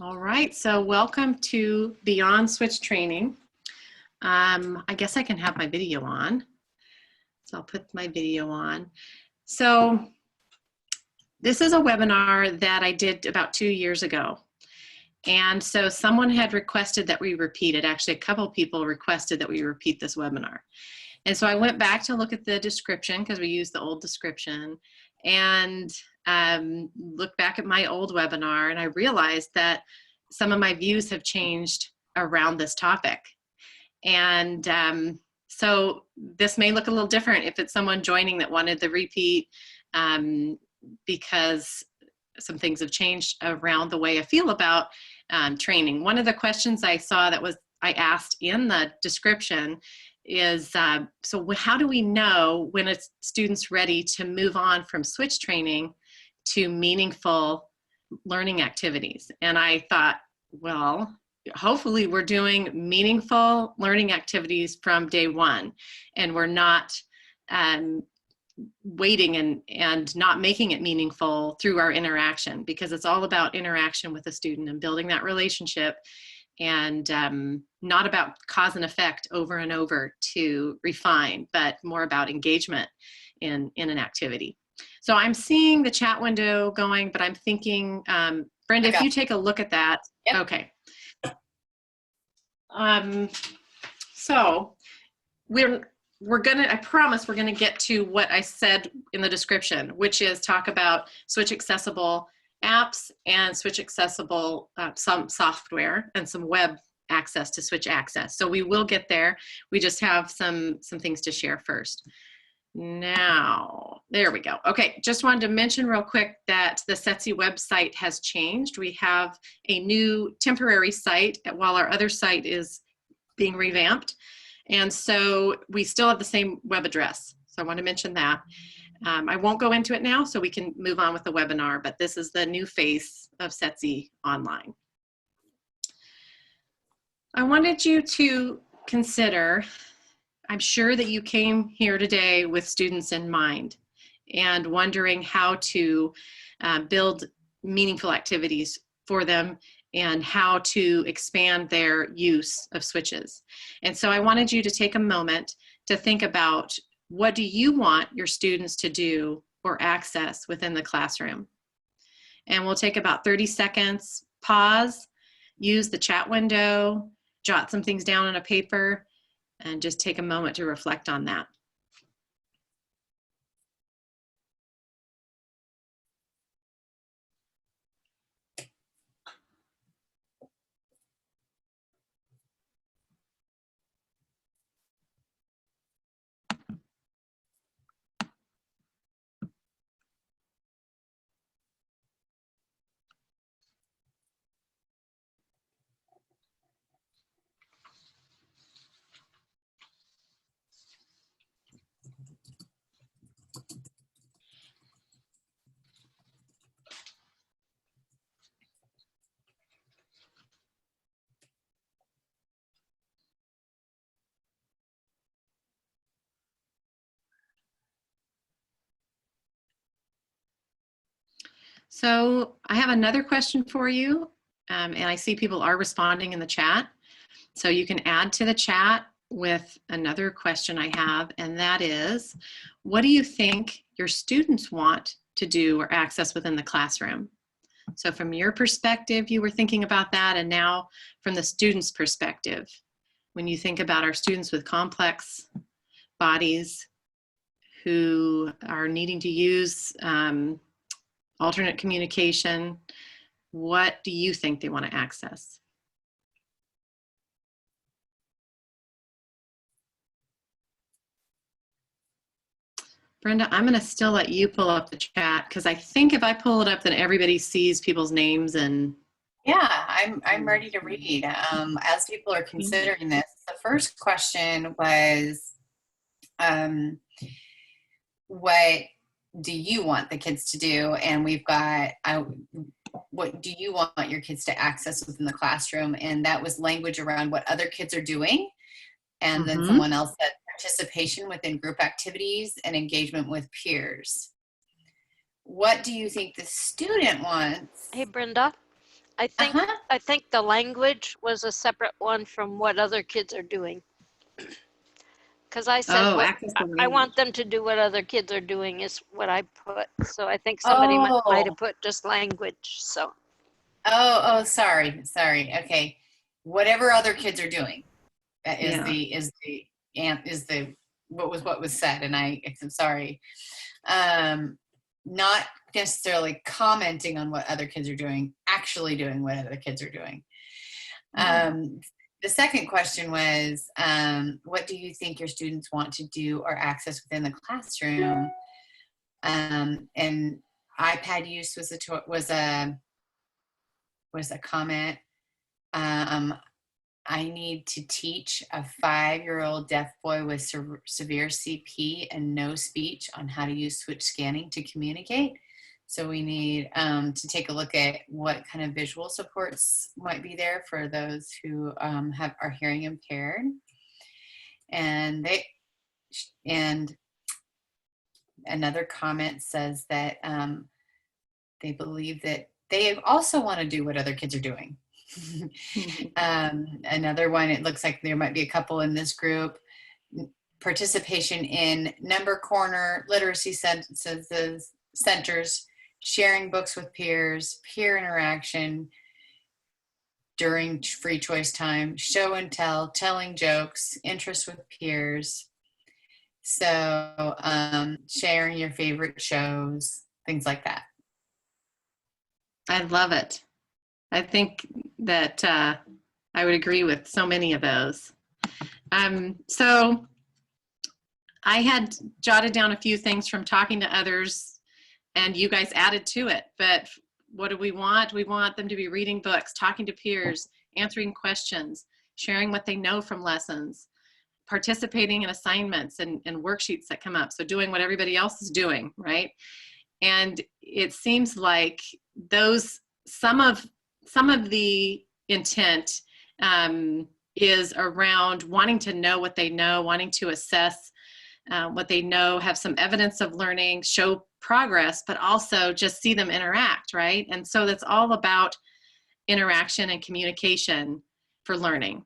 All right, so welcome to Beyond Switch Training. I guess I can have my video on. So I'll put my video on. So this is a webinar that I did about 2 years ago. And so someone had requested that we repeat it. Actually, a couple people requested that we repeat this webinar. And so I went back to look at the description because we used the old description and looked back at my old webinar, and I realized that some of my views have changed around this topic. And so this may look a little different if it's someone joining that wanted the repeat because some things have changed around the way I feel about training. One of the questions I saw that I asked in the description is, so how do we know when a student's ready to move on from switch training to meaningful learning activities? And I thought, well, hopefully we're doing meaningful learning activities from day one, and we're not waiting and not making it meaningful through our interaction, because it's all about interaction with the student and building that relationship, and not about cause and effect over and over to refine, but more about engagement in an activity. So I'm seeing the chat window going, but I'm thinking, Brenda, if you take a look at that. Yep. Okay. So we're gonna, I promise we're gonna get to what I said in the description, which is talk about switch accessible apps and switch accessible some software and some web access to switch access. So we will get there. We just have some things to share first. Now, there we go. Okay, just wanted to mention real quick that the SETC website has changed. We have a new temporary site while our other site is being revamped. And so we still have the same web address. So I want to mention that. I won't go into it now, so we can move on with the webinar, but this is the new face of SETC Online. I wanted you to consider, I'm sure that you came here today with students in mind and wondering how to build meaningful activities for them and how to expand their use of switches. And so I wanted you to take a moment to think about, what do you want your students to do or access within the classroom? And we'll take about 30 seconds, pause, use the chat window, jot some things down on a paper, and just take a moment to reflect on that. So I have another question for you, and I see people are responding in the chat. So you can add to the chat with another question I have, and that is, what do you think your students want to do or access within the classroom? So from your perspective, you were thinking about that, and now from the student's perspective, when you think about our students with complex bodies who are needing to use alternate communication, what do you think they want to access? Brenda, I'm going to still let you pull up the chat, because I think if I pull it up, then everybody sees people's names. And yeah, I'm ready to read. As people are considering this, the first question was, what do you want the kids to do? And we've got, what do you want your kids to access within the classroom? And that was language around what other kids are doing. And then someone else said participation within group activities and engagement with peers. What do you think the student wants? Hey, Brenda. Uh-huh. I think the language was a separate one from what other kids are doing. Because I said Oh, what access to I language. want them to do what other kids are doing is what I put. So I think somebody might Oh, have put just language. So sorry. Okay. Whatever other kids are doing is Yeah. the what was said, and I'm sorry. Um, Not necessarily commenting on what other kids are doing, actually doing what other kids are doing. Um, the second question was, what do you think your students want to do or access within the classroom? And iPad use was a comment. I need to teach a 5-year-old deaf boy with severe CP and no speech on how to use switch scanning to communicate. So we need to take a look at what kind of visual supports might be there for those who are hearing impaired. And another comment says that they believe that they also want to do what other kids are doing. Another one, it looks like there might be a couple in this group. Participation in number corner, literacy centers, sharing books with peers, peer interaction during free choice time, show and tell, telling jokes, interest with peers. So sharing your favorite shows, things like that. I love it. I think that I would agree with so many of those. So I had jotted down a few things from talking to others, and you guys added to it. But what do we want? We want them to be reading books, talking to peers, answering questions, sharing what they know from lessons, participating in assignments and worksheets that come up. So doing what everybody else is doing, right? And it seems like some of the intent is around wanting to know what they know, wanting to assess what they know, have some evidence of learning, show progress, but also just see them interact, right? And so that's all about interaction and communication for learning.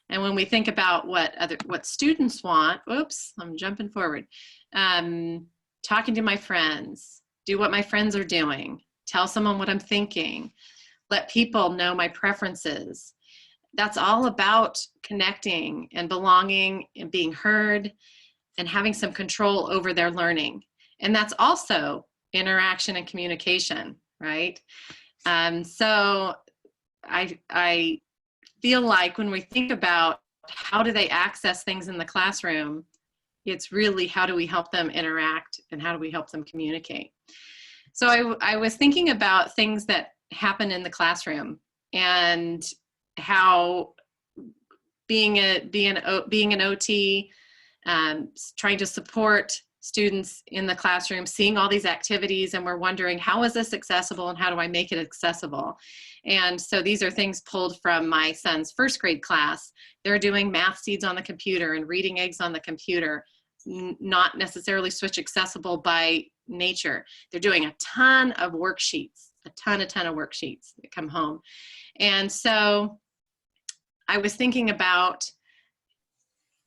And when we think about what students want, oops, I'm jumping forward. Talking to my friends, do what my friends are doing, tell someone what I'm thinking, let people know my preferences. That's all about connecting and belonging and being heard and having some control over their learning. And that's also interaction and communication, right? So I feel like when we think about how do they access things in the classroom, it's really how do we help them interact and how do we help them communicate. So I was thinking about things that happen in the classroom and how being an OT, trying to support students in the classroom, seeing all these activities, and we're wondering, how is this accessible and how do I make it accessible? And so these are things pulled from my son's first grade class. They're doing math seeds on the computer and reading eggs on the computer, not necessarily switch accessible by nature. They're doing a ton of worksheets, a ton of worksheets that come home. And so I was thinking about,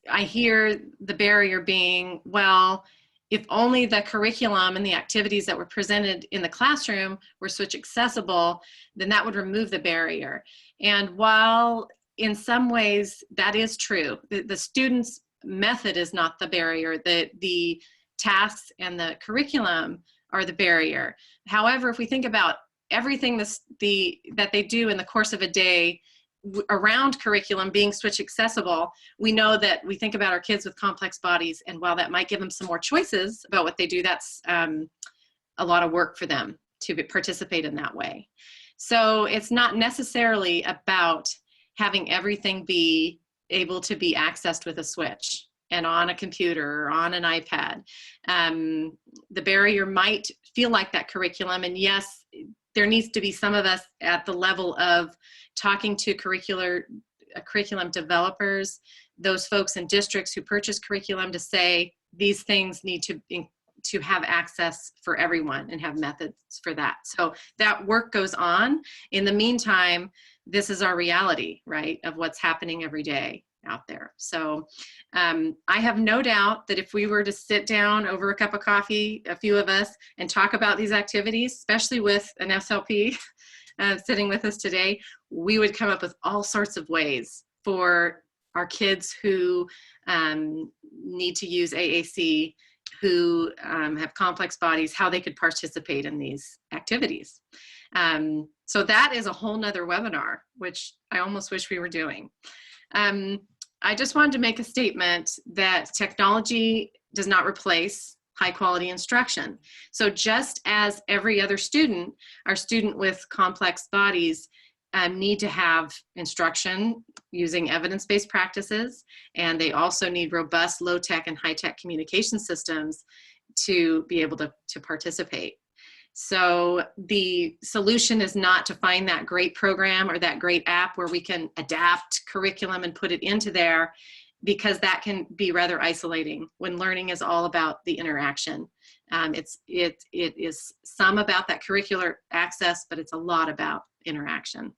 I hear the barrier being, well, if only the curriculum and the activities that were presented in the classroom were switch accessible, then that would remove the barrier. And while in some ways that is true, the student's method is not the barrier, the tasks and the curriculum are the barrier. However, if we think about everything that they do in the course of a day around curriculum being switch accessible, we know that we think about our kids with complex bodies, and while that might give them some more choices about what they do, that's a lot of work for them to participate in that way. So it's not necessarily about having everything be able to be accessed with a switch and on a computer or on an iPad. The barrier might feel like that curriculum, and yes, there needs to be some of us at the level of talking to curriculum developers, those folks in districts who purchase curriculum, to say these things need to to have access for everyone and have methods for that. So that work goes on. In the meantime, this is our reality, right, of what's happening every day out there. So I have no doubt that if we were to sit down over a cup of coffee, a few of us, and talk about these activities, especially with an SLP sitting with us today, we would come up with all sorts of ways for our kids who need to use AAC, who have complex bodies, how they could participate in these activities. So that is a whole nother webinar, which I almost wish we were doing. I just wanted to make a statement that technology does not replace high quality instruction. So just as every other student, our student with complex bodies need to have instruction using evidence-based practices, and they also need robust low-tech and high-tech communication systems to be able to participate. So the solution is not to find that great program or that great app where we can adapt curriculum and put it into there, because that can be rather isolating when learning is all about the interaction. It is some about that curricular access, but it's a lot about interaction.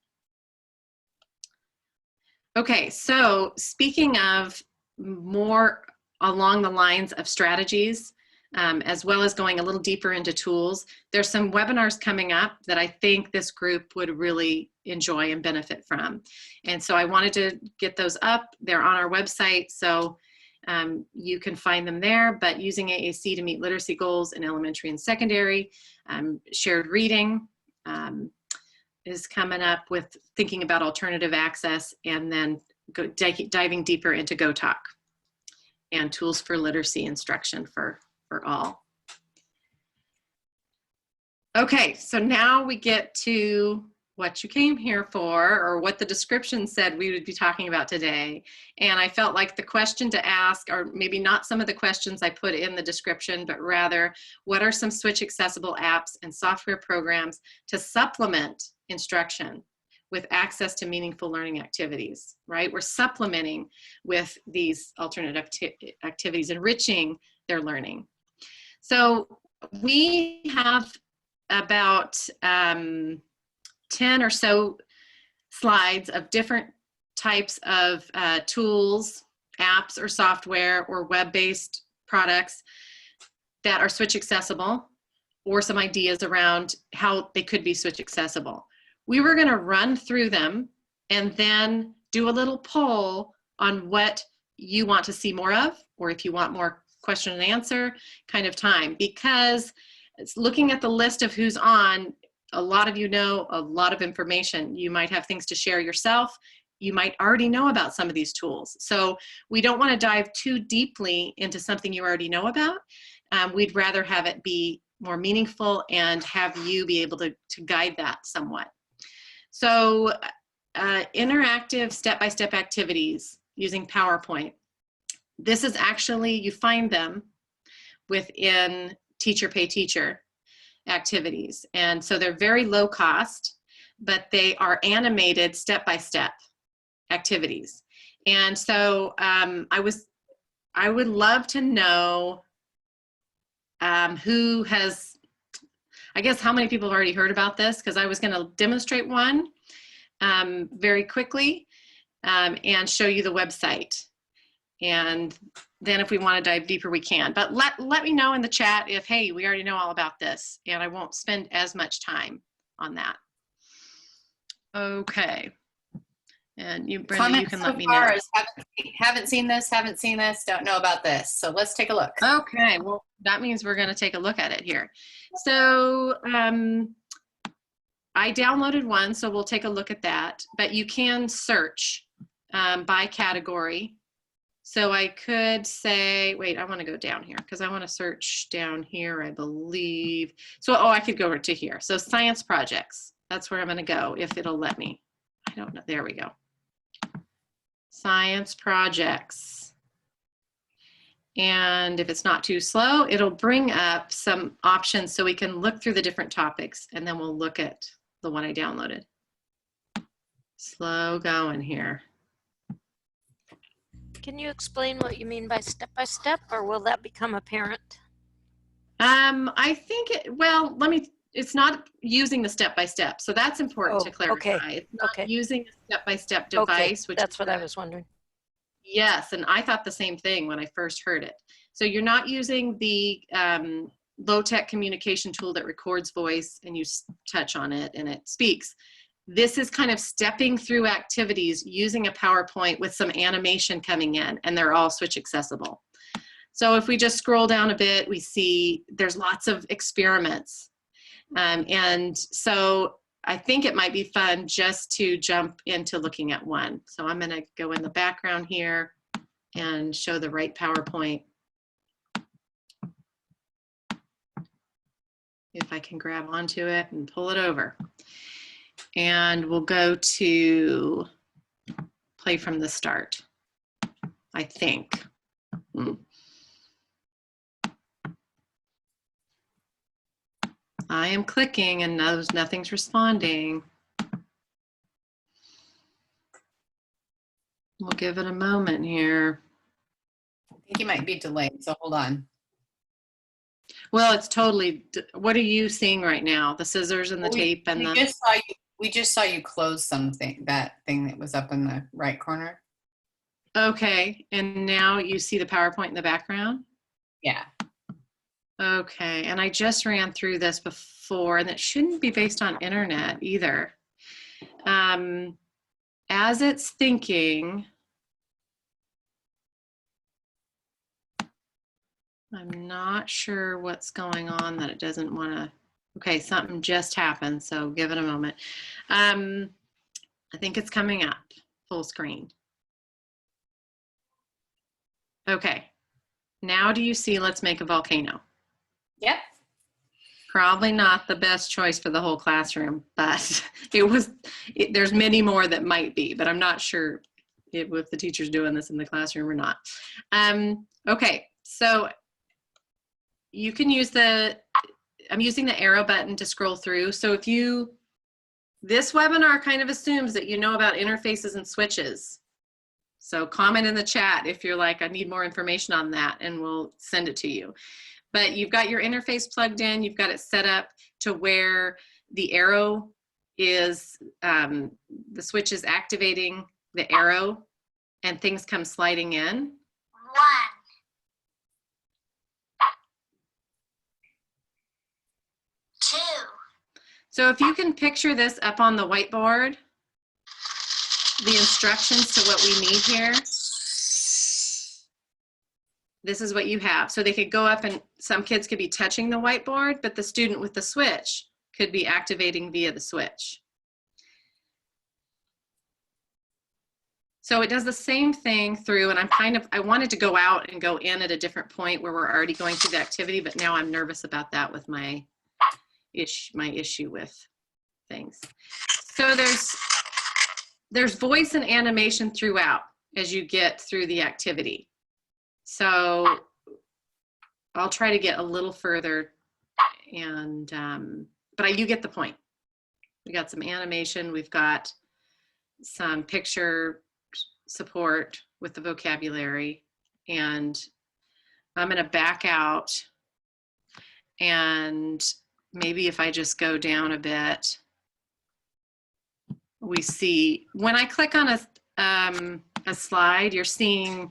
Okay, so speaking of more along the lines of strategies, as well as going a little deeper into tools, there's some webinars coming up that I think this group would really enjoy and benefit from. And so I wanted to get those up. They're on our website, so you can find them there. But using AAC to meet literacy goals in elementary and secondary, shared reading is coming up with thinking about alternative access, and then diving deeper into GoTalk and tools for literacy instruction for all. Okay, so now we get to what you came here for, or what the description said we would be talking about today. And I felt like the question to ask, or maybe not some of the questions I put in the description, but rather, what are some Switch accessible apps and software programs to supplement instruction with access to meaningful learning activities, right? We're supplementing with these alternate activities, enriching their learning. So we have about 10 or so slides of different types of tools, apps or software or web-based products that are Switch accessible, or some ideas around how they could be Switch accessible. We were going to run through them and then do a little poll on what you want to see more of, or if you want more question and answer kind of time, because it's looking at the list of who's on, a lot of you know a lot of information. You might have things to share yourself. You might already know about some of these tools. So we don't want to dive too deeply into something you already know about. We'd rather have it be more meaningful and have you be able to guide that somewhat. So interactive step-by-step activities using PowerPoint. This is actually, you find them within Teacher Pay Teacher activities. And so they're very low cost, but they are animated step-by-step activities. And so I would love to know who has, I guess, how many people have already heard about this, because I was going to demonstrate one very quickly and show you the website. And then if we want to dive deeper, we can. But let me know in the chat if, hey, we already know all about this, and I won't spend as much time on that. Okay. And you, Brenda, you can let me know. Haven't seen this, don't know about this. So let's take a look. Okay, well, that means we're going to take a look at it here. So I downloaded one, so we'll take a look at that. But you can search by category. So I could say, wait, I want to go down here because I want to search down here, I believe. So, oh, I could go over to here. So science projects, that's where I'm going to go if it'll let me. I don't know. There we go. Science projects. And if it's not too slow, it'll bring up some options so we can look through the different topics, and then we'll look at the one I downloaded. Slow going here. Can you explain what you mean by step-by-step, or will that become apparent? I think it's not using the step-by-step. So that's important to clarify. Okay. It's not Okay. using a step-by-step Okay, device, which that's is what I was wondering. yes, and I thought the same thing when I first heard it. So you're not using the low-tech communication tool that records voice and you touch on it and it speaks. This is kind of stepping through activities using a PowerPoint with some animation coming in, and they're all switch accessible. So if we just scroll down a bit, we see there's lots of experiments. And so I think it might be fun just to jump into looking at one. So I'm gonna go in the background here and show the right PowerPoint. If I can grab onto it and pull it over. And we'll go to play from the start, I think. I am clicking and nothing's responding. We'll give it a moment here. I think you might be delayed, so hold on. Well, it's totally, what are you seeing right now? The scissors and the tape and We just saw you close something, that thing that was up in the right corner. Okay, and now you see the PowerPoint in the background? Yeah. Okay, and I just ran through this before, and it shouldn't be based on internet either. As it's thinking, I'm not sure what's going on that it doesn't want to. Okay, something just happened, so give it a moment. I think it's coming up full screen. Okay, now do you see Let's Make a Volcano? Yep. Probably not the best choice for the whole classroom, but there's many more that might be, but I'm not sure if the teacher's doing this in the classroom or not. Okay, so you can use I'm using the arrow button to scroll through. So this webinar kind of assumes that you know about interfaces and switches. So comment in the chat if you're like, I need more information on that, and we'll send it to you. But you've got your interface plugged in, you've got it set up to where the arrow is, the switch is activating the arrow and things come sliding in. 1, 2, So if you can picture this up on the whiteboard, the instructions to what we need here, this is what you have. So they could go up and some kids could be touching the whiteboard, but the student with the switch could be activating via the switch. So it does the same thing through, and I wanted to go out and go in at a different point where we're already going through the activity, but now I'm nervous about that with my issue with things. So there's voice and animation throughout as you get through the activity. So I'll try to get a little further, and but you get the point. We got some animation, we've got some picture support with the vocabulary, and I'm going to back out, and maybe if I just go down a bit, we see when I click on a slide, you're seeing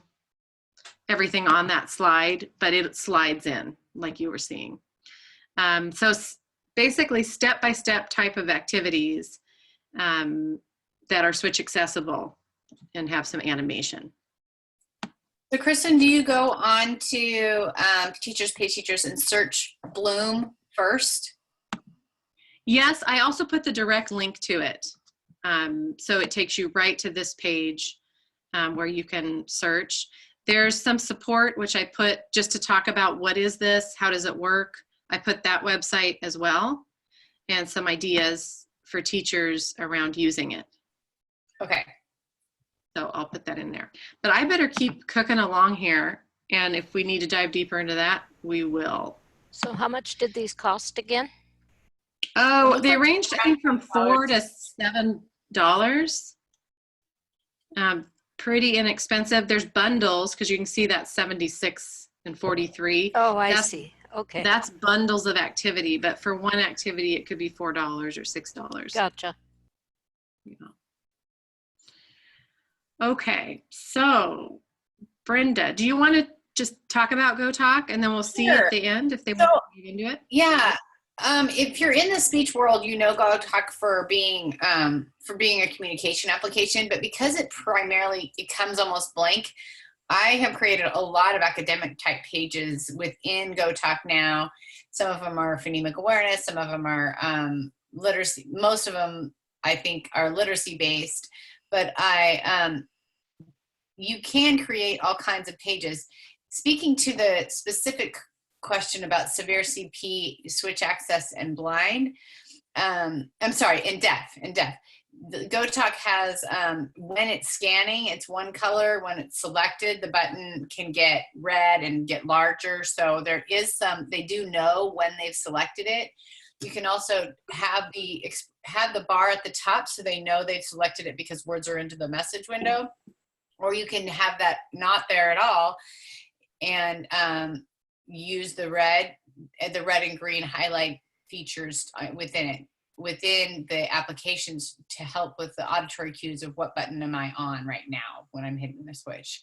everything on that slide, but it slides in like you were seeing. So basically step-by-step type of activities that are switch accessible and have some animation. So Kristen, do you go on to Teachers Pay Teachers and search Bloom first? Yes, I also put the direct link to it. So it takes you right to this page where you can search. There's some support, which I put just to talk about what is this, how does it work. I put that website as well, and some ideas for teachers around using it. Okay. So I'll put that in there. But I better keep cooking along here, and if we need to dive deeper into that, we will. So how much did these cost again? Oh, they ranged, I think, from $4 to $7. Pretty inexpensive. There's bundles because you can see that 76 and 43. Oh, I see. Okay, That's bundles of activity, but for one activity, it could be $4 or $6. gotcha. You know. Okay, so Brenda, do you want to just talk about GoTalk and then we'll see Sure. at the end if they So, want to get into it? yeah. If you're in the speech world, you know GoTalk for being a communication application, but because it comes almost blank, I have created a lot of academic type pages within GoTalk now. Some of them are phonemic awareness, some of them are literacy. Most of them, I think, are literacy based, but you can create all kinds of pages. Speaking to the specific question about severe CP, switch access, and blind, I'm sorry, and deaf. The GoTalk has, when it's scanning, it's one color. When it's selected, the button can get red and get larger. So there is they do know when they've selected it. You can also have the bar at the top so they know they've selected it because words are into the message window. Or you can have that not there at all and use the red and green highlight features within the applications to help with the auditory cues of what button am I on right now when I'm hitting the switch.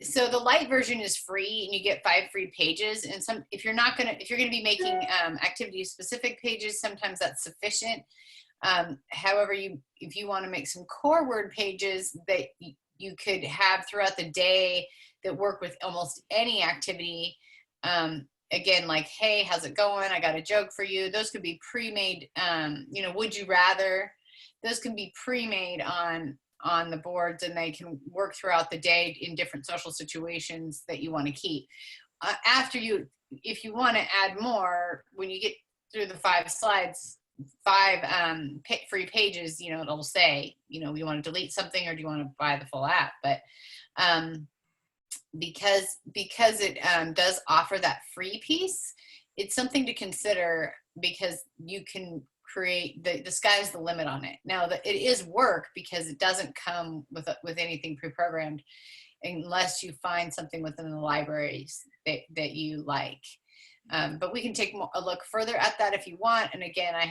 So the light version is free and you get 5 free pages. And if you're going to be making activity specific pages, sometimes that's sufficient. However, if you want to make some core word pages that you could have throughout the day that work with almost any activity, again, like, hey, how's it going? I got a joke for you. Those could be pre-made, would you rather? Those can be pre-made on the boards and they can work throughout the day in different social situations that you want to keep. If you want to add more, when you get through the 5 slides, 5 free pages, it'll say, you want to delete something or do you want to buy the full app? But because it does offer that free piece, it's something to consider because you can create the sky's the limit on it. Now it is work because it doesn't come with anything pre-programmed unless you find something within the libraries that you like. But we can take a look further at that if you want. And again, I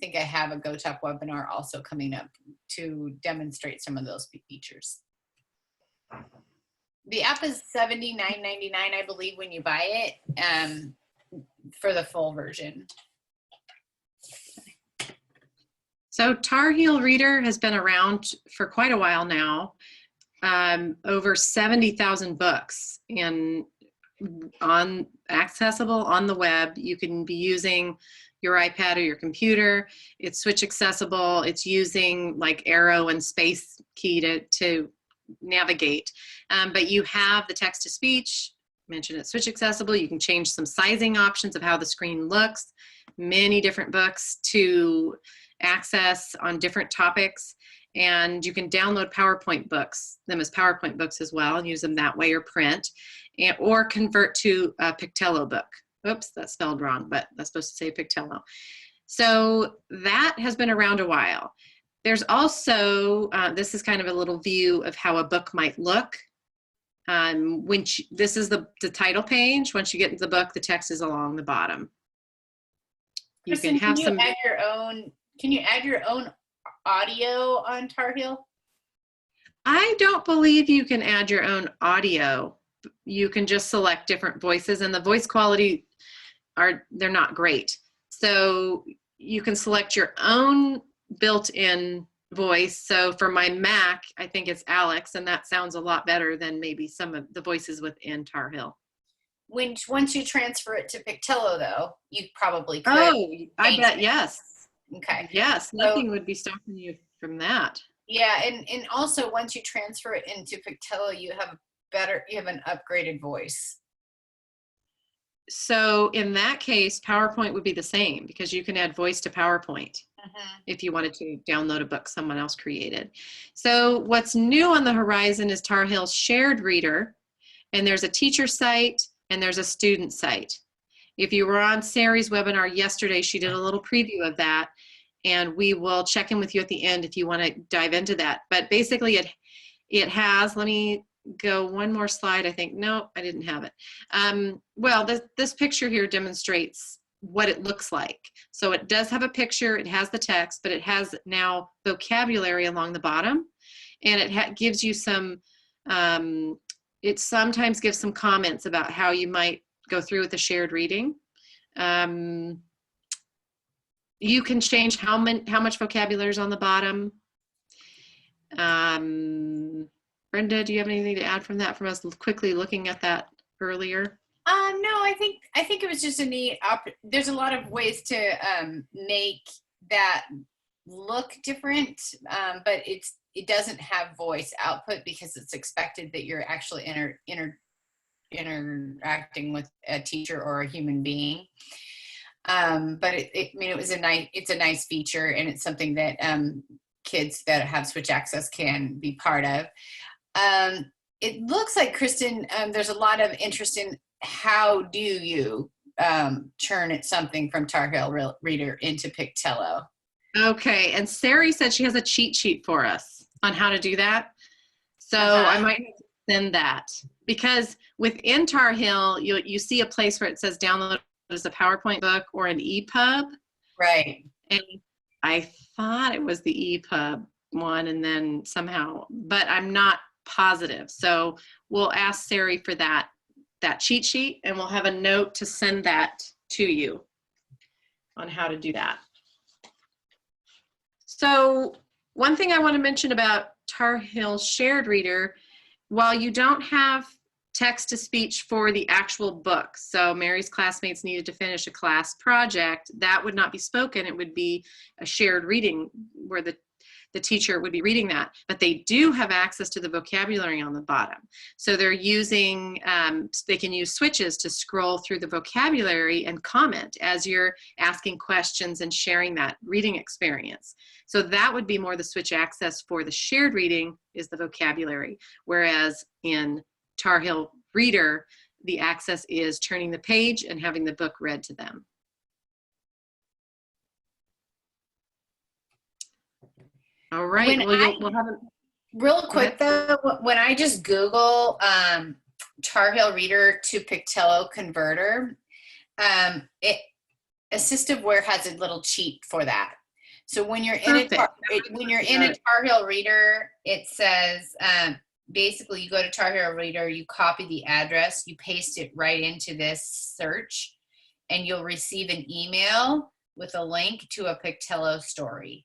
think I have a GoTalk webinar also coming up to demonstrate some of those features. The app is $79.99, I believe, when you buy it for the full version. So Tar Heel Reader has been around for quite a while now. Over 70,000 books accessible on the web. You can be using your iPad or your computer. It's switch accessible. It's using like arrow and space key to navigate. But you have the text to speech, mentioned it's switch accessible. You can change some sizing options of how the screen looks, many different books to access on different topics. And you can download PowerPoint books, them as PowerPoint books as well, and use them that way or print, or convert to a Pictello book. Oops, that's spelled wrong, but that's supposed to say Pictello. So that has been around a while. There's also, this is kind of a little view of how a book might look. This is the title page. Once you get into the book, the text is along the bottom. Kristen, can you add your own audio on Tar Heel? I don't believe you can add your own audio. You can just select different voices, and the voice quality they're not great. So you can select your own built-in voice. So for my Mac, I think it's Alex, and that sounds a lot better than maybe some of the voices within Tar Heel. Once you transfer it to Pictello, though, you probably could. Oh, I bet, yes. Okay. Yes, nothing would be stopping you from that. Yeah, and also once you transfer it into Pictello, you have an upgraded voice. So in that case, PowerPoint would be the same because you can add voice to PowerPoint if you wanted to download a book someone else created. So what's new on the horizon is Tar Heel's shared reader, and there's a teacher site and there's a student site. If you were on Sari's webinar yesterday, she did a little preview of that, and we will check in with you at the end if you want to dive into that. But basically it has, let me go one more slide, I think. No, I didn't have it. Well, this picture here demonstrates what it looks like. So it does have a picture, it has the text, but it has now vocabulary along the bottom, and it gives you some, it sometimes gives some comments about how you might go through with the shared reading. You can change how much vocabulary is on the bottom. Brenda, do you have anything to add from that, from us quickly looking at that earlier? No, I think it was just a neat. There's a lot of ways to make that look different, but it doesn't have voice output because it's expected that you're actually interacting with a teacher or a human being. But I mean, it's a nice feature, and it's something that kids that have switch access can be part of. It looks like, Kristen, there's a lot of interest in how do you turn something from Tar Heel Reader into Pictello. Okay, and Sari said she has a cheat sheet for us on how to do that. So I might have to send that, because within Tar Heel, you see a place where it says download as a PowerPoint book or an EPUB. Right. And I thought it was the EPUB one, and then somehow, but I'm not positive. So we'll ask Sari for that cheat sheet, and we'll have a note to send that to you on how to do that. So one thing I want to mention about Tar Heel Shared Reader, while you don't have text to speech for the actual book, so Mary's classmates needed to finish a class project, that would not be spoken. It would be a shared reading where the teacher would be reading that, but they do have access to the vocabulary on the bottom. So they're using, they can use switches to scroll through the vocabulary and comment as you're asking questions and sharing that reading experience. So that would be more the switch access for the shared reading is the vocabulary, whereas in Tar Heel Reader, the access is turning the page and having the book read to them. All right. We'll have a real quick though. When I just Google Tar Heel Reader to Pictello converter, AssistiveWare has a little cheat for that. So when you're in a Tar Heel Reader, it says basically you go to Tar Heel Reader, you copy the address, you paste it right into this search, and you'll receive an email with a link to a Pictello story.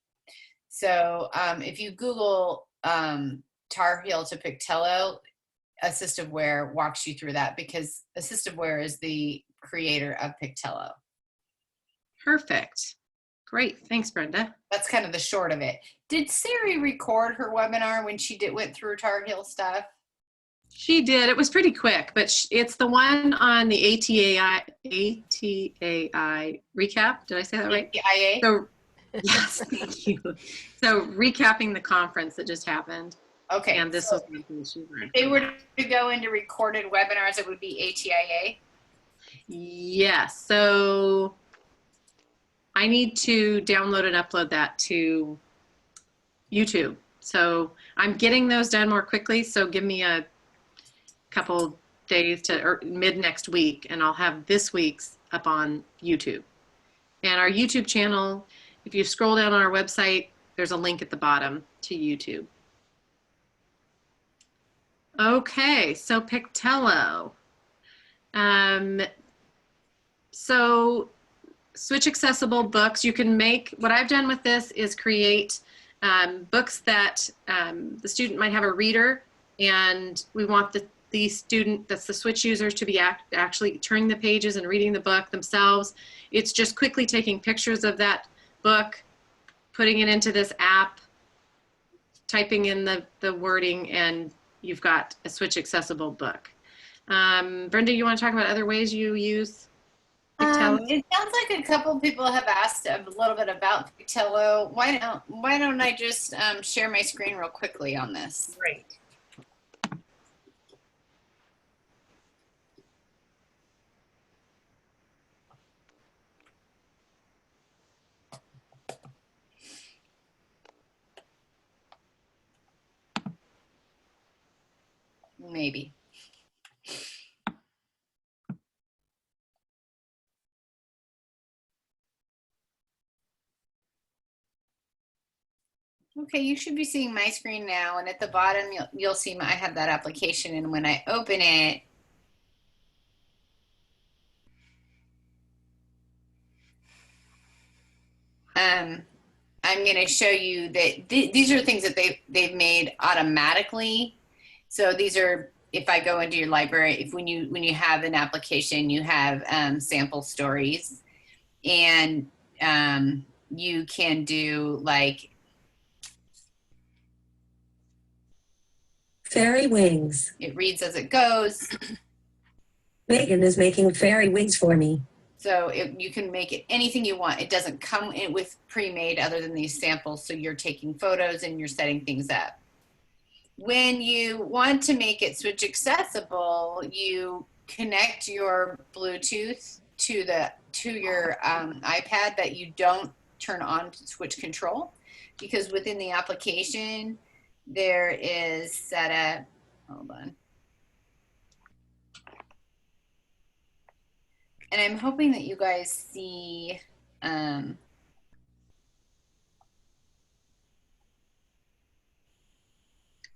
So if you Google Tar Heel to Pictello, AssistiveWare walks you through that, because AssistiveWare is the creator of Pictello. Perfect. Great. Thanks, Brenda. That's kind of the short of it. Did Sari record her webinar when she went through Tar Heel stuff? She did. It was pretty quick, but it's the one on the ATAI recap. Did I say that right? ATIA? So, yes, thank you. So recapping the conference that just happened. Okay. And this was the information. If they were to go into recorded webinars, it would be ATIA? Yes. So I need to download and upload that to YouTube. So I'm getting those done more quickly. So give me a couple days or mid next week, and I'll have this week's up on YouTube. And our YouTube channel, if you scroll down on our website, there's a link at the bottom to YouTube. Okay, so Pictello. So switch accessible books. You can make, what I've done with this is create books that the student might have a reader, and we want the student, that's the switch users, to be actually turning the pages and reading the book themselves. It's just quickly taking pictures of that book, putting it into this app, typing in the wording, and you've got a switch accessible book. Brenda, you want to talk about other ways you use Pictello? It sounds like a couple people have asked a little bit about Pictello. Why don't I just share my screen real quickly on this? Great. maybe. Okay, you should be seeing my screen now, and at the bottom you'll see I have that application, and when I open it, I'm going to show you that these are things that they've made automatically. So these are, if I go into your library, if when you have an application, you have sample stories, and you can do like fairy wings. it reads as it goes. Megan is making fairy wings for me. So you can make it anything you want. It doesn't come in with pre-made other than these samples. So you're taking photos and you're setting things up. When you want to make it switch accessible, you connect your Bluetooth to your iPad, that you don't turn on switch control, because within the application there is set up, hold on. And I'm hoping that you guys see,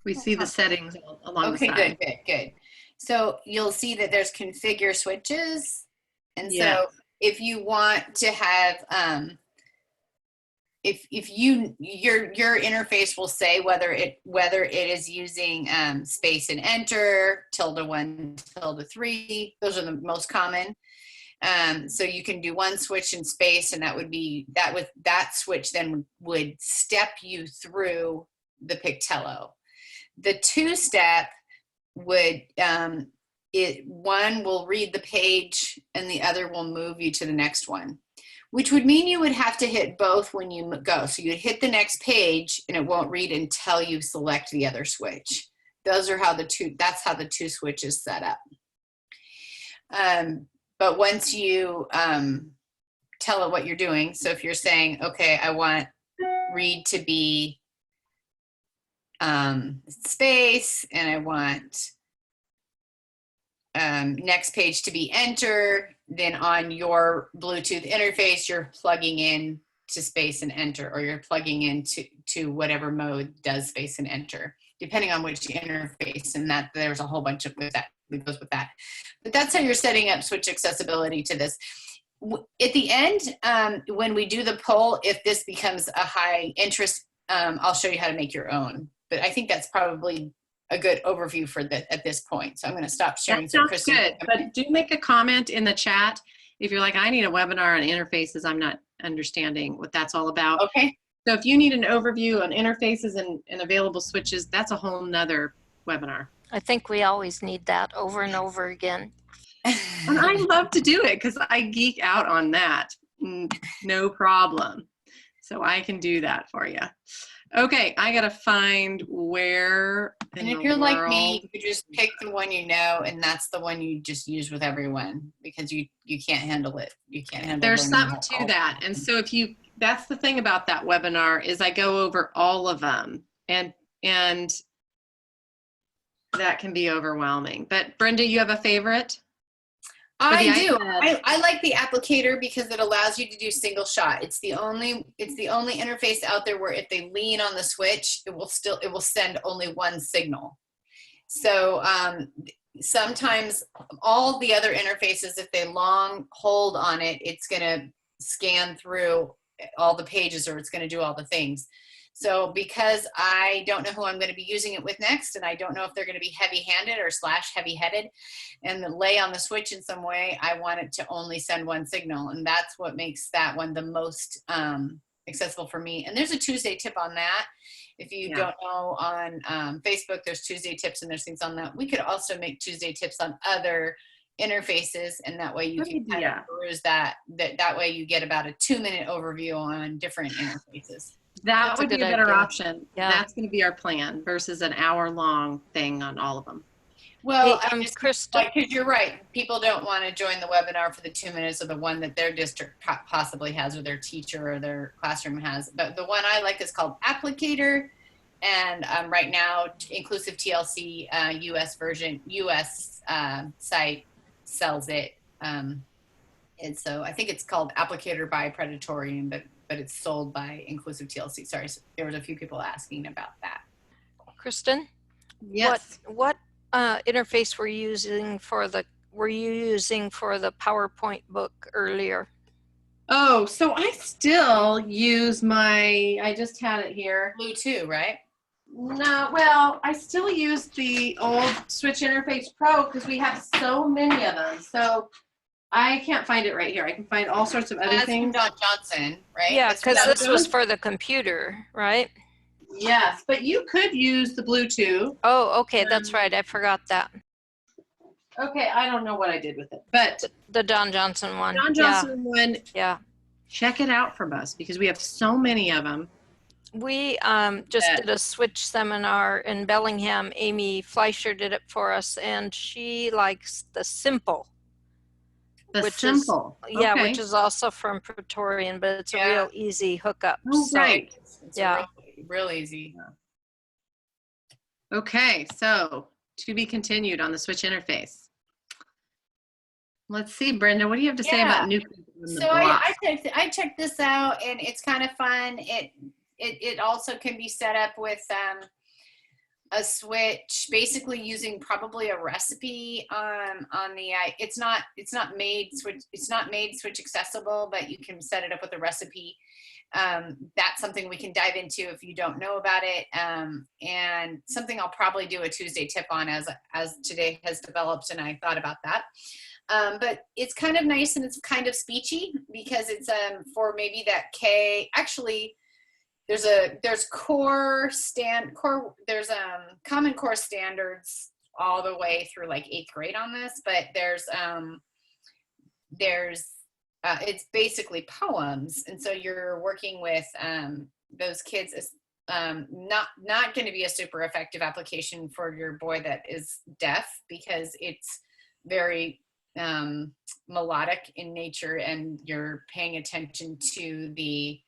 We see the settings along the side. Okay, good. So you'll see that there's configure switches. And Yes. so if you want to have, if your interface will say whether it is using space and enter, ~1, ~3, those are the most common. So you can do one switch in space, and that switch then would step you through the Pictello. The two-step would, one will read the page and the other will move you to the next one, which would mean you would have to hit both when you go. So you'd hit the next page and it won't read until you select the other switch. That's how the two switches set up. But once you tell it what you're doing, so if you're saying, okay, I want read to be space, and I want next page to be enter, then on your Bluetooth interface, you're plugging in to space and enter, or you're plugging into whatever mode does space and enter, depending on which interface, and that there's a whole bunch of that goes with that. But that's how you're setting up switch accessibility to this. At the end, when we do the poll, if this becomes a high interest, I'll show you how to make your own. But I think that's probably a good overview for at this point. So I'm going to stop sharing. That sounds good, but do make a comment in the chat if you're like, I need a webinar on interfaces. I'm not understanding what that's all about. Okay. So if you need an overview on interfaces and available switches, that's a whole nother webinar. I think we always need that over and over again. And I love to do it because I geek out on that. No problem. So I can do that for you. Okay, I gotta find where. And if you're like me, you just pick the one you know, and that's the one you just use with everyone, because you can't handle it. You can't handle. There's something to that, and so that's the thing about that webinar is I go over all of them, and that can be overwhelming. But Brenda, you have a favorite? I do. I like the applicator because it allows you to do single shot. It's the only interface out there where if they lean on the switch, it will send only one signal. So sometimes all the other interfaces, if they long hold on it, it's going to scan through all the pages, or it's going to do all the things. So because I don't know who I'm going to be using it with next, and I don't know if they're going to be heavy-handed or / heavy-headed and lay on the switch in some way, I want it to only send one signal. And that's what makes that one the most accessible for me. And there's a Tuesday tip on that. If you don't know, on Facebook, there's Tuesday tips and there's things on that. We could also make Tuesday tips on other interfaces, and that way you can kind of peruse that way you get about a 2-minute overview on different interfaces. That would be a better option. Yeah. That's going to be our plan versus an hour-long thing on all of them. Well, Hey, Krista, because you're right. People don't want to join the webinar for the 2 minutes of the one that their district possibly has, or their teacher or their classroom has. But the one I like is called Applicator, And right now, Inclusive TLC US site sells it. And so I think it's called Applicator by Predatorium, but it's sold by Inclusive TLC. Sorry, so there was a few people asking about that. Kristen, Yes. what interface were you using for the PowerPoint book earlier? Oh, so I still use I just had it here. Blue too, right? No, well, I still use the old Switch Interface Pro because we have so many of them. So I can't find it right here. I can find all sorts of other That's from things. Don Johnson, right? Yeah, That's from because Don this was Johnson? for the computer, right? Yes, but you could use the Bluetooth. Oh, okay, that's right. I forgot that. Okay, I don't know what I did with it, but The Don Johnson one. Don Johnson one, Yeah. check it out from us because we have so many of them. We just did a Switch seminar in Bellingham. Amy Fleischer did it for us, and she likes the Simple. The Simple. Yeah, okay. which is also from Praetorian, but it's a real easy hookup. Oh, so, right. It's Yeah. real easy. Okay, so to be continued on the Switch interface. Let's see, Brenda, what do you have to say about new people in the So block? I checked this out, and it's kind of fun. It also can be set up with a switch, basically using probably a recipe on the it's not made switch accessible, but you can set it up with a recipe. That's something we can dive into if you don't know about it, and something I'll probably do a Tuesday tip on as today has developed, and I thought about that. But it's kind of nice and it's kind of speechy because it's for maybe that K. Actually, there's Common Core standards all the way through like 8th grade on this, but there's it's basically poems, and so you're working with those kids. Not going to be a super effective application for your boy that is deaf because it's very melodic in nature, and you're paying attention to the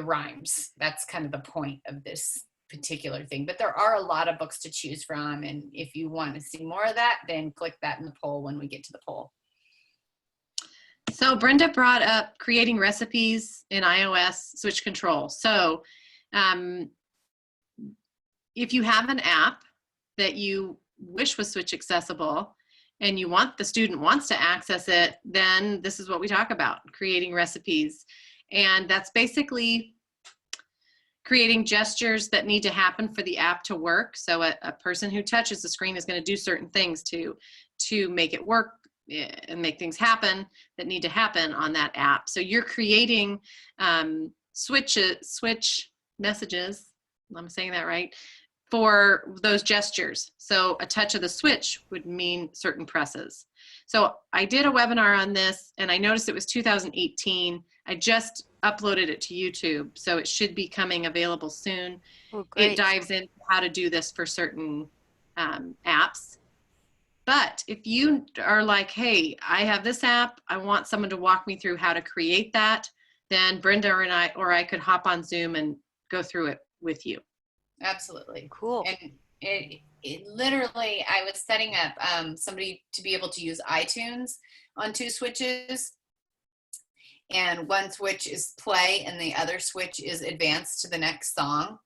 rhymes. That's kind of the point of this particular thing. But there are a lot of books to choose from, and if you want to see more of that, then click that in the poll when we get to the poll. So Brenda brought up creating recipes in iOS switch control. So if you have an app that you wish was switch accessible and the student wants to access it, then this is what we talk about, creating recipes. And that's basically creating gestures that need to happen for the app to work. So a person who touches the screen is going to do certain things to make it work and make things happen that need to happen on that app. So you're creating switch messages, I'm saying that right, for those gestures. So a touch of the switch would mean certain presses. So I did a webinar on this, and I noticed it was 2018. I just uploaded it to YouTube, so it should be coming available soon. Oh, great. It dives into how to do this for certain apps. But if you are like, hey, I have this app, I want someone to walk me through how to create that, then Brenda or I could hop on Zoom and go through it with you. Absolutely. Cool. And it literally, I was setting up somebody to be able to use iTunes on 2 switches, and one switch is play and the other switch is advance to the next song.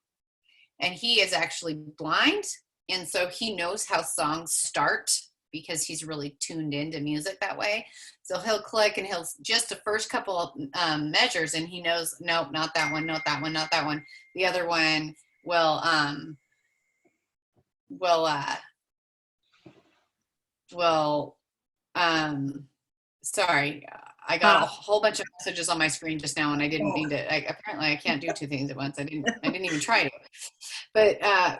And he is actually blind, and so he knows how songs start because he's really tuned into music that way. So he'll click and he'll just the first couple of measures, and he knows, nope, not that one, not that one, not that one. The other one will sorry, I got a whole bunch of messages on my screen just now, and I didn't mean to. Apparently I can't do 2 things at once. I didn't even try to, but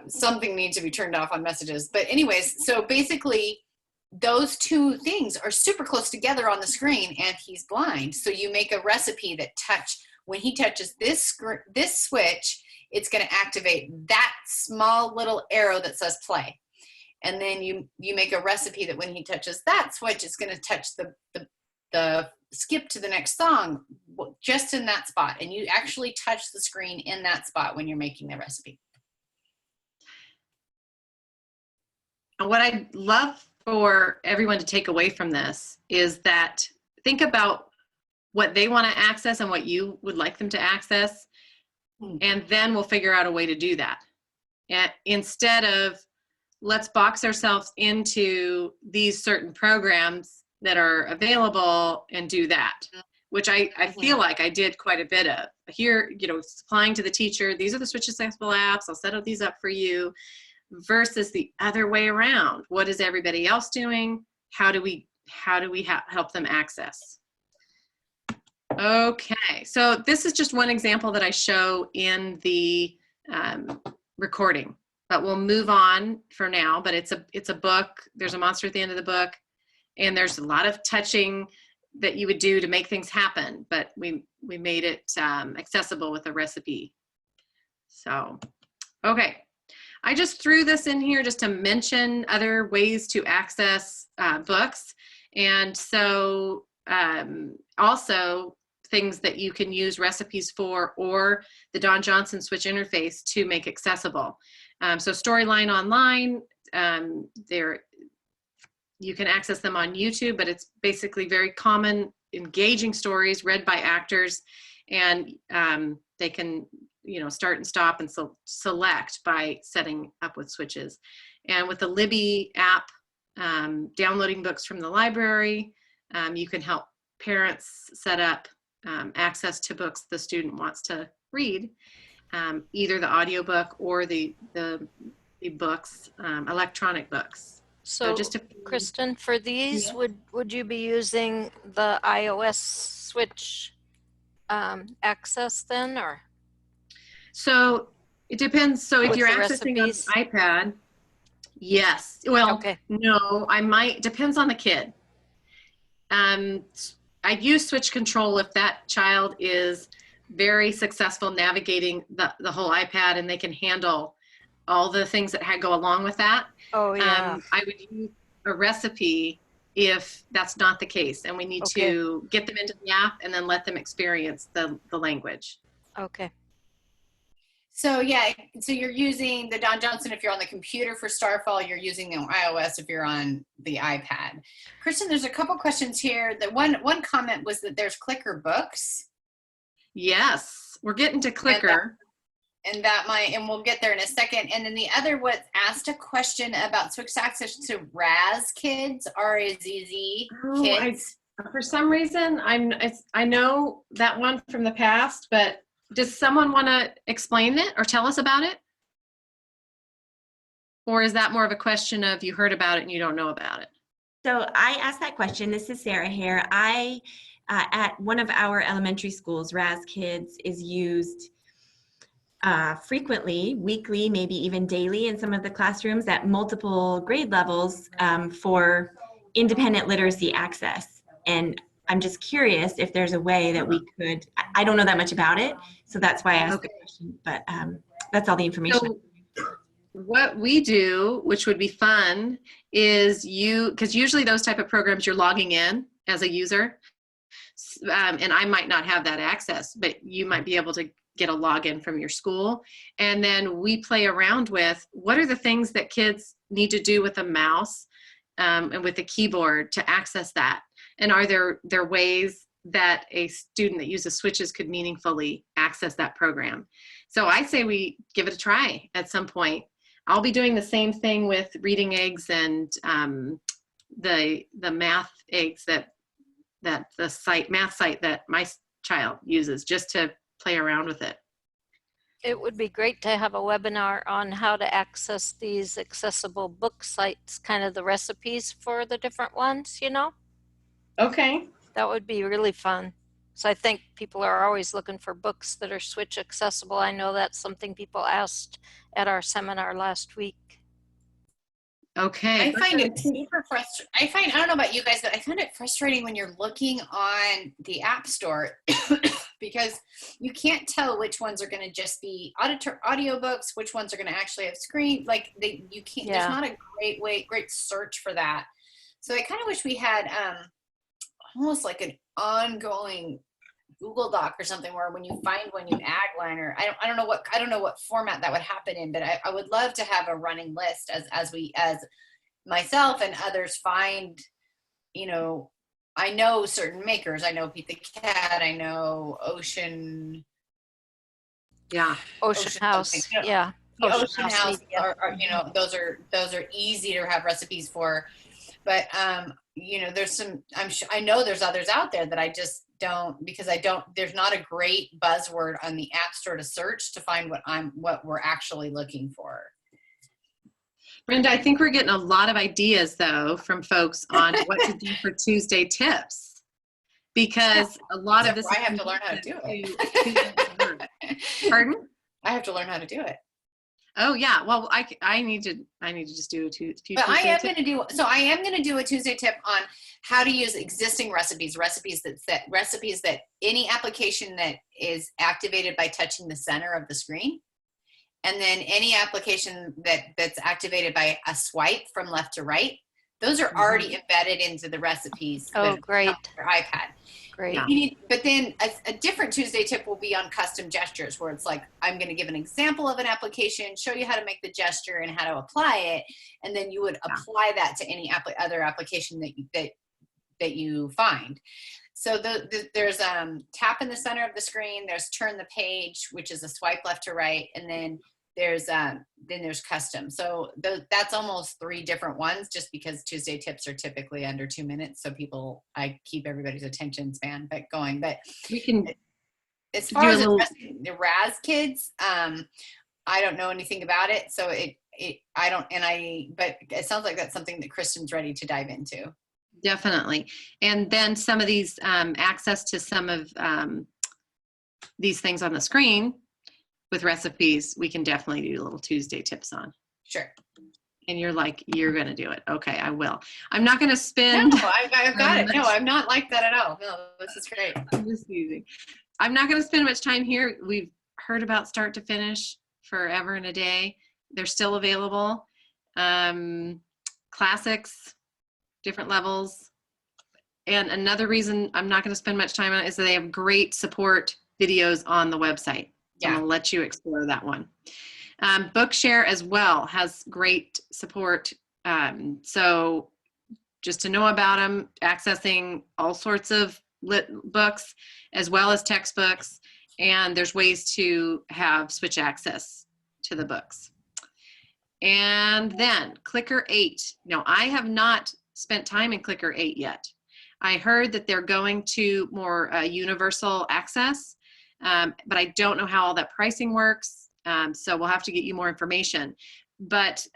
something needs to be turned off on messages. But anyways, so basically those 2 things are super close together on the screen, and he's blind. So you make a recipe that when he touches this switch, it's going to activate that small little arrow that says play. And then you make a recipe that when he touches that switch, it's going to touch the skip to the next song just in that spot, and you actually touch the screen in that spot when you're making the recipe. And what I'd love for everyone to take away from this is that think about what they want to access and what you would like them to access, and then we'll figure out a way to do that. And instead of let's box ourselves into these certain programs that are available and do that, which I feel like I did quite a bit of. Here, supplying to the teacher, these are the Switch Accessible apps, I'll set these up for you, versus the other way around. What is everybody else doing? How do we help them access? Okay, so this is just one example that I show in the recording, but we'll move on for now. But it's a book. There's a monster at the end of the book, and there's a lot of touching that you would do to make things happen. But we made it accessible with a recipe. So, okay, I just threw this in here just to mention other ways to access books, and so also things that you can use recipes for, or the Don Johnson Switch interface to make accessible. So Storyline Online, you can access them on YouTube, but it's basically very common, engaging stories read by actors, and they can start and stop and select by setting up with switches. And with the Libby app, downloading books from the library, you can help parents set up access to books the student wants to read, either the audiobook or the books, electronic books. So just Kristen, for these, would you be using the iOS Switch access then, or? So it depends. So if With you're the accessing on recipes? iPad, yes. Well, Okay. no, I might. Depends on the kid. I'd use Switch Control if that child is very successful navigating the whole iPad and they can handle all the things that go along with that. Oh, yeah. I would use a recipe if that's not the case, and we need to get them into the app and then let them experience the language. Okay. So yeah, so you're using the Don Johnson if you're on the computer for Starfall, you're using the iOS if you're on the iPad. Kristen, there's a couple questions here. The one comment was that there's Clicker Books. Yes, we're getting to Clicker. And we'll get there in a second. And then the other was asked a question about Switch access to RAZ kids, RAZZ kids. For some reason, I know that one from the past, but does someone want to explain it or tell us about it? Or is that more of a question of you heard about it and you don't know about it? So I asked that question. This is Sarah here. At one of our elementary schools, RAZ Kids is used frequently, weekly, maybe even daily in some of the classrooms at multiple grade levels for independent literacy access. And I'm just curious if there's a way that we could, I don't know that much about it, so that's why I asked the question, but that's all the information. So what we do, which would be fun, is because usually those type of programs you're logging in as a user, and I might not have that access, but you might be able to get a login from your school, and then we play around with what are the things that kids need to do with a mouse and with a keyboard to access that. And are there ways that a student that uses switches could meaningfully access that program? So I say we give it a try at some point. I'll be doing the same thing with reading eggs and the math eggs that the math site that my child uses, just to play around with it. It would be great to have a webinar on how to access these accessible book sites, kind of the recipes for the different ones, Okay. That would be really fun. So I think people are always looking for books that are Switch accessible. I know that's something people asked at our seminar last week. Okay. I find it super frustrating. I don't know about you guys, but I find it frustrating when you're looking on the App Store because you can't tell which ones are going to just be audiobooks, which ones are going to actually have screen. Like you can't. Yeah. There's not a great search for that. So I kind of wish we had almost like ongoing Google Doc or something where when you find one, you add one, or I don't know what format that would happen in, but I would love to have a running list as myself and others find, you know, I know certain makers. I know Pete the Cat. I know Ocean. Yeah. Ocean House. something, you know. Yeah. The Ocean House, Media. are, you know, those are easy to have recipes for, but you know, there's some, I know there's others out there that I just don't, because there's not a great buzzword on the App Store to search to find what we're actually looking for. Brenda, I think we're getting a lot of ideas though from folks on what to do for Tuesday tips, because a lot of this I have to learn how to do it. Pardon? I have to learn how to do it. Oh yeah. Well, I need to just do a few But I am Tuesday going to do, I am going to do a Tuesday tip on how to use existing recipes that any application that is activated by touching the center of the screen. And then any application that's activated by a swipe from left to right, those are already embedded into the recipes. Oh, great. On your iPad. Great. Yeah. But then a different Tuesday tip will be on custom gestures, where it's like, I'm going to give an example of an application, show you how to make the gesture and how to apply it. And then you would apply that to any other application that you find. So there's tap in the center of the screen. There's turn the page, which is a swipe left to right, and then there's custom. So that's almost 3 different ones, just because Tuesday tips are typically under 2 minutes. So I keep everybody's attention span going. But we can. As far as the RAS kids, I don't know anything about it, so but it sounds like that's something that Kristen's ready to dive into. Definitely. And then some of these access to some of these things on the screen with recipes, we can definitely do little Tuesday tips on. Sure. And you're like, you're going to do it. Okay, I will. I'm not going to spend. No, I've got it. No, I'm not like that at all. No, this is great. I'm just using. I'm not going to spend much time here. We've heard about Start to Finish forever and a day. They're still available. Classics, different levels. And another reason I'm not going to spend much time on it is that they have great support videos on the website. So I'm going to let you explore that one. Bookshare as well has great support. So just to know about them, accessing all sorts of lit books as well as textbooks, and there's ways to have switch access to the books. And then Clicker 8. Now, I have not spent time in Clicker 8 yet. I heard that they're going to more universal access, but I don't know how all that pricing works, so we'll have to get you more information. But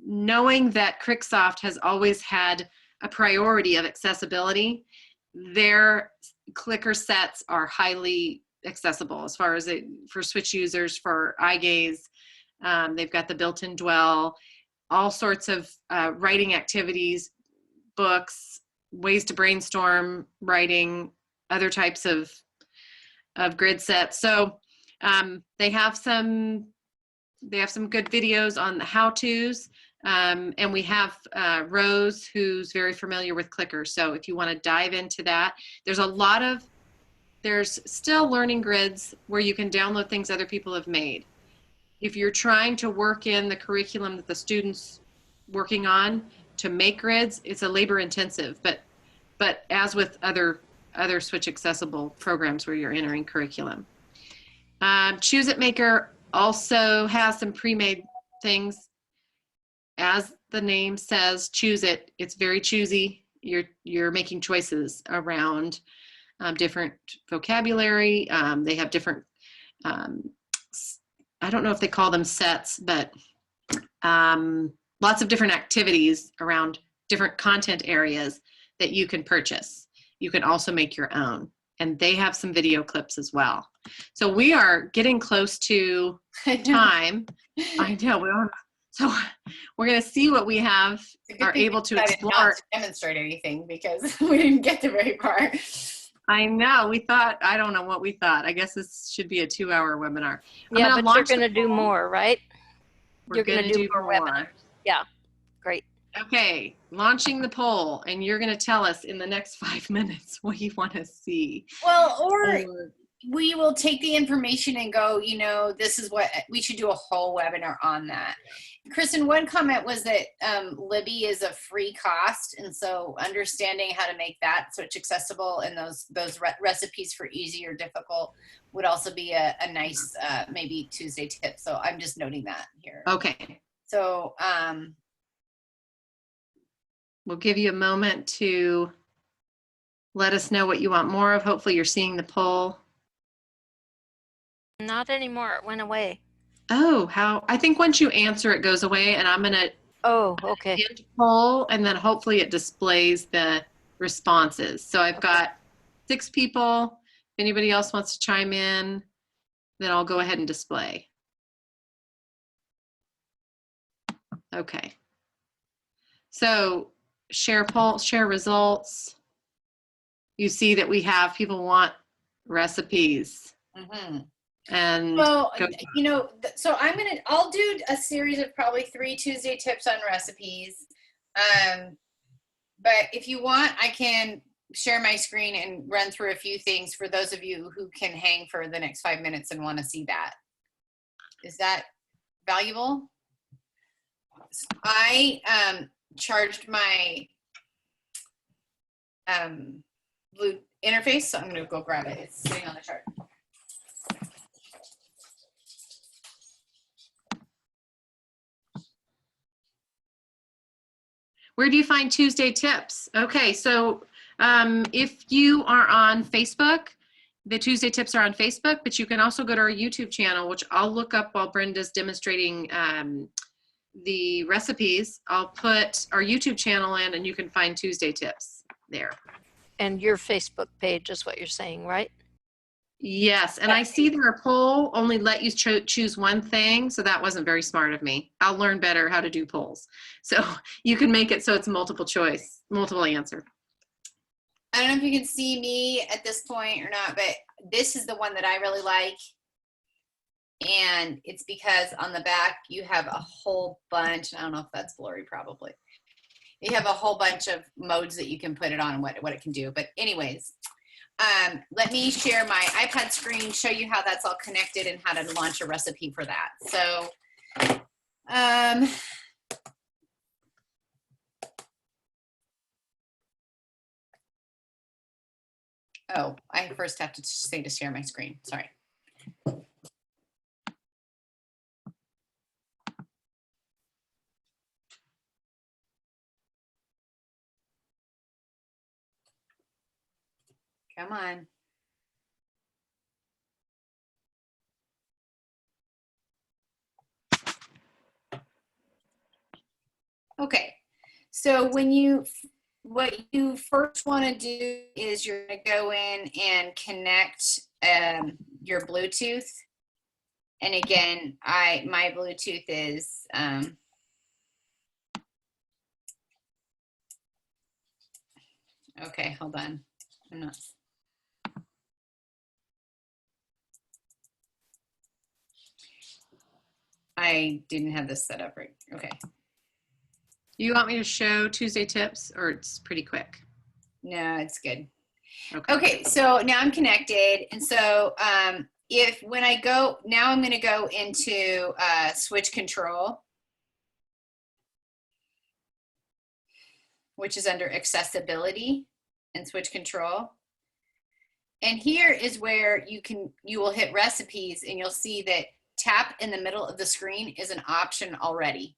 knowing that Cricksoft has always had a priority of accessibility, their clicker sets are highly accessible as far as for Switch users, for eye gaze. They've got the built-in dwell, all sorts of writing activities, books, ways to brainstorm, writing, other types of grid sets. So they have some good videos on the how-tos. And we have Rose, who's very familiar with clickers. So if you want to dive into that, there's still learning grids where you can download things other people have made. If you're trying to work in the curriculum that the student's working on to make grids, it's a labor intensive, but as with other Switch accessible programs where you're entering curriculum. Choose It Maker also has some pre-made things. As the name says, choose it. It's very choosy. You're making choices around different vocabulary. They have different, I don't know if they call them sets, but lots of different activities around different content areas that you can purchase. You can also make your own. And they have some video clips as well. So we are getting close to time. I know. So we're going to see what we are able to explore. Not to demonstrate anything because we didn't get to very far. I know. We thought, I don't know what we thought. I guess this should be a 2-hour webinar. Yeah, but you're going to do more, right? You're going to do more. Yeah, great. Okay, launching the poll, and you're going to tell us in the next 5 minutes what you want to see. Well, or we will take the information and go, you know, this is what we should do, a whole webinar on that. Kristen, one comment was that Libby is a free cost, and so understanding how to make that switch accessible and those recipes for easy or difficult would also be a nice maybe Tuesday tip. So I'm just noting that here. Okay. So we'll give you a moment to let us know what you want more of. Hopefully you're seeing the poll. Not anymore. It went away. Oh, how, I think once you answer, it goes away, and I'm going to Oh, okay. end poll, and then hopefully it displays the responses. So I've got 6 people. If anybody else wants to chime in, then I'll go ahead and display. Okay. So share poll, share results. You see that we have people want recipes. And well, you know, so I'll do a series of probably 3 Tuesday tips on recipes. But if you want, I can share my screen and run through a few things for those of you who can hang for the next 5 minutes and want to see that. Is that valuable? I charged my blue interface, so I'm going to go grab it. It's sitting on the chart. where do you find Tuesday tips? Okay, so if you are on Facebook, the Tuesday tips are on Facebook, but you can also go to our YouTube channel, which I'll look up while Brenda's demonstrating the recipes. I'll put our YouTube channel in, and you can find Tuesday tips there. And your Facebook page is what you're saying, right? Yes, and I see that our poll only let you choose one thing, so that wasn't very smart of me. I'll learn better how to do polls. So you can make it so it's multiple choice, multiple answer. I don't know if you can see me at this point or not, but this is the one that I really like. And it's because on the back, you have a whole bunch, I don't know if that's blurry probably. You have a whole bunch of modes that you can put it on and what it can do. But anyways, let me share my iPad screen, show you how that's all connected and how to launch a recipe for that. So, oh, I first have to say to share my screen, sorry. Come on. Okay, so what you first want to do is you're going to go in and connect your Bluetooth. And again, my Bluetooth is okay, hold on. I'm not. I didn't have this set up right. Okay. You want me to show Tuesday tips, or it's pretty quick? No, it's good. Okay. Okay, so now I'm connected. And so when I go, now I'm going to go into switch control, which is under accessibility and switch control. And here is where you will hit recipes, and you'll see that tap in the middle of the screen is an option already.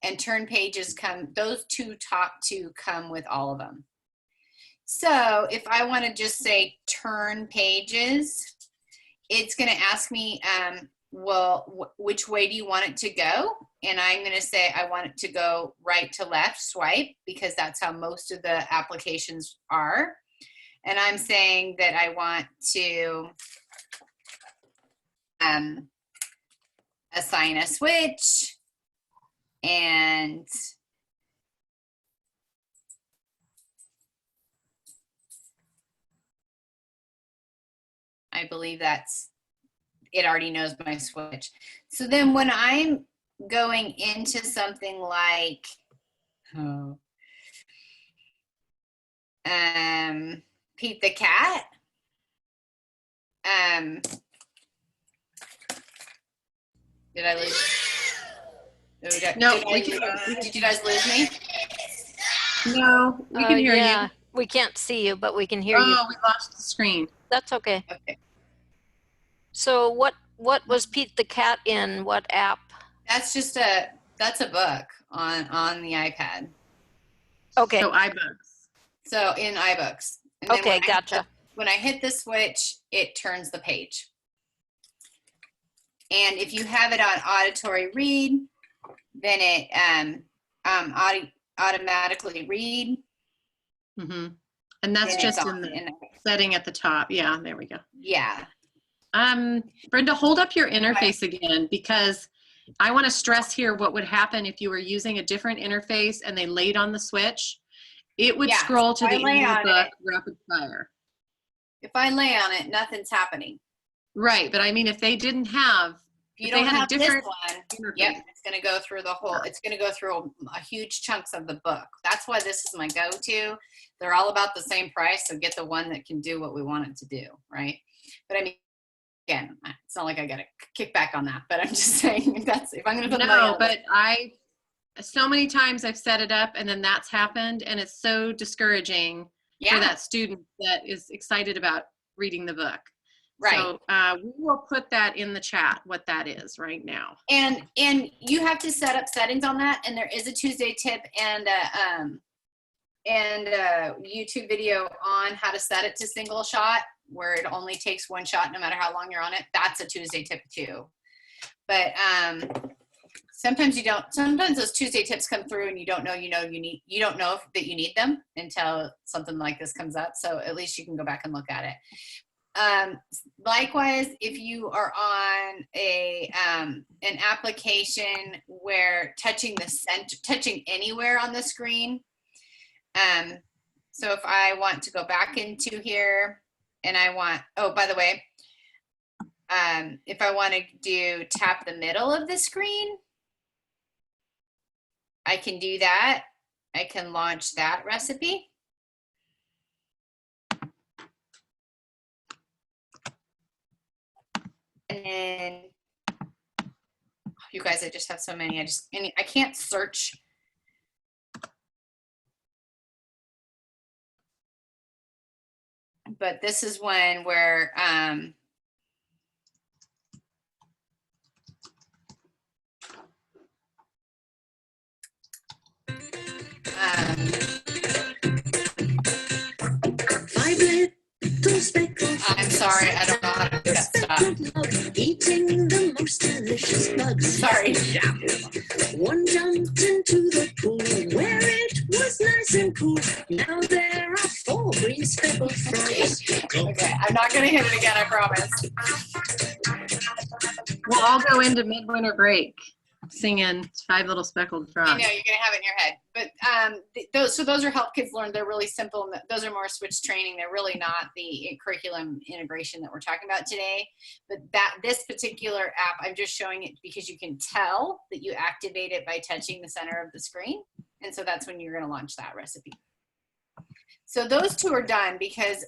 And turn pages those top two come with all of them. So if I want to just say turn pages, it's going to ask me, well, which way do you want it to go? And I'm going to say I want it to go right to left swipe, because that's how most of the applications are. And I'm saying that I want to assign a switch. And I believe it already knows my switch. So then when I'm going into something like Oh. Pete the cat. Did I lose? No, Did you guys lose me? No, we can hear Yeah, you. we can't see you, but we can hear you. Oh, we lost the screen. That's okay. Okay. So what was Pete the cat in? What app? That's a book on the iPad. Okay. So iBooks. So in iBooks. And then Okay, gotcha. when I hit the switch, it turns the page. And if you have it on auditory read, then it automatically read. Mm-hmm. And that's Then just it's in on. the And setting at the top. Yeah, there we go. yeah. Brenda, hold up your interface again, because I want to stress here what would happen if you were using a different interface and they laid on the switch. It would Yeah, scroll to if I the lay end of on the book it- rapid fire. If I lay on it, nothing's happening. Right, but I mean, if they didn't have, If you if they don't had a have different this one, interface. yep, it's going to go through the whole, it's going to go through a huge chunks of the book. That's why this is my go-to. They're all about the same price, so get the one that can do what we want it to do, right? But I mean, again, it's not like I got to kick back on that, but I'm just saying if I'm going to put money No, on but so many times I've set it up and then that's happened, and it's so discouraging for that student that is excited about reading the book. Right. So we will put that in the chat, what that is right now. And you have to set up settings on that, and there is a Tuesday tip and a YouTube video on how to set it to single shot, where it only takes one shot no matter how long you're on it. That's a Tuesday tip too. But sometimes you don't. Sometimes those Tuesday tips come through and you don't know. You don't know that you need them until something like this comes up. So at least you can go back and look at it. Likewise, if you are on an application where touching anywhere on the screen. So if I want to go back into here and I want, oh, by the way, if I want to tap the middle of the screen, I can do that. I can launch that recipe. And then, you guys, I just have so many. I can't search. But this is one where I'm sorry, I don't know how to do that stuff. Eating the most delicious bugs. Sorry. One jumped into the pool where it was nice and cool. Now there are 4 green speckled frogs. Okay, I'm not gonna hit it again, I promise. We'll all go into midwinter break singing 5 Little Speckled Frogs. I know you're gonna have it in your head, but those are Help Kids Learn. They're really simple. Those are more switch training. They're really not the curriculum integration that we're talking about today. But this particular app, I'm just showing it because you can tell that you activate it by touching the center of the screen, and so that's when you're gonna launch that recipe. So those 2 are done because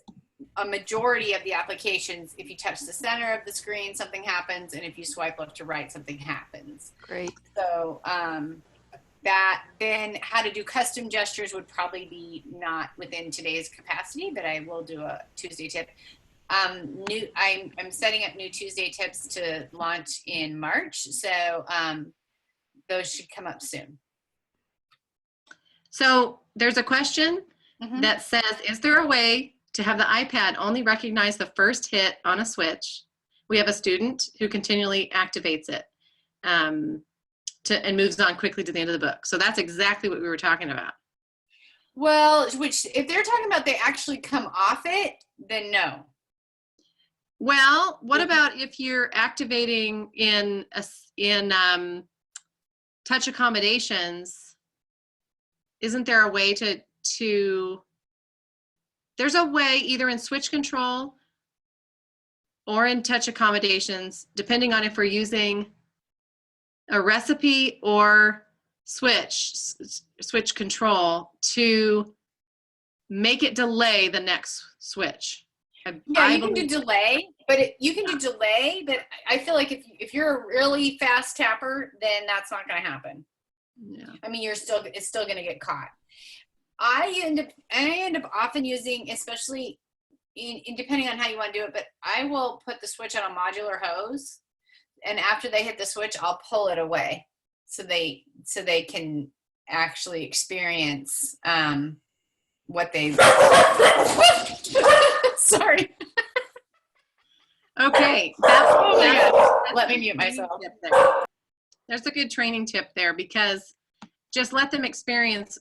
a majority of the applications, if you touch the center of the screen, something happens, and if you swipe left to right, something happens. Great. So then how to do custom gestures would probably be not within today's capacity, but I will do a Tuesday tip. I'm setting up new Tuesday tips to launch in March, so those should come up soon. So there's a question that says, is there a way to have the iPad only recognize the first hit on a switch? We have a student who continually activates it and moves on quickly to the end of the book. So that's exactly what we were talking about. Well, if they're talking about they actually come off it, then no. Well, what about if you're activating in touch accommodations? Isn't there a way to there's a way either in switch control or in touch accommodations, depending on if we're using a recipe or switch control to make it delay the next switch. Yeah, you can do delay, but you can do delay, but I feel like if you're a really fast tapper, then that's not going to happen. Yeah. I mean, it's still going to get caught. I end up often using, especially in depending on how you want to do it, but I will put the switch on a modular hose, and after they hit the switch, I'll pull it away so they can actually experience what they. Sorry. Okay. Let me mute myself. There's a good training tip there, because just let them experience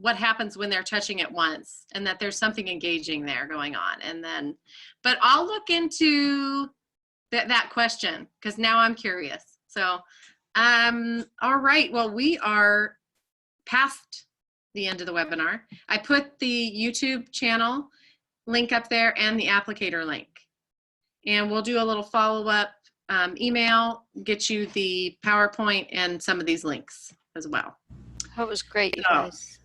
what happens when they're touching it once, and that there's something engaging there going on. And then, but I'll look into that question, because now I'm curious. So, all right. Well, we are past the end of the webinar. I put the YouTube channel link up there and the applicator link. And we'll do a little follow-up email, get you the PowerPoint and some of these links as well. That was great, you So, guys.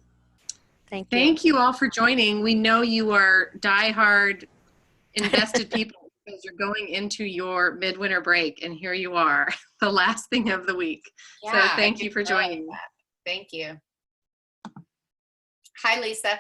Thank you. Thank you all for joining. We know you are diehard invested people, because you're going into your midwinter break, and here you are, the last thing of the week. Yeah, so thank you for joining. Thank you. Hi, Lisa.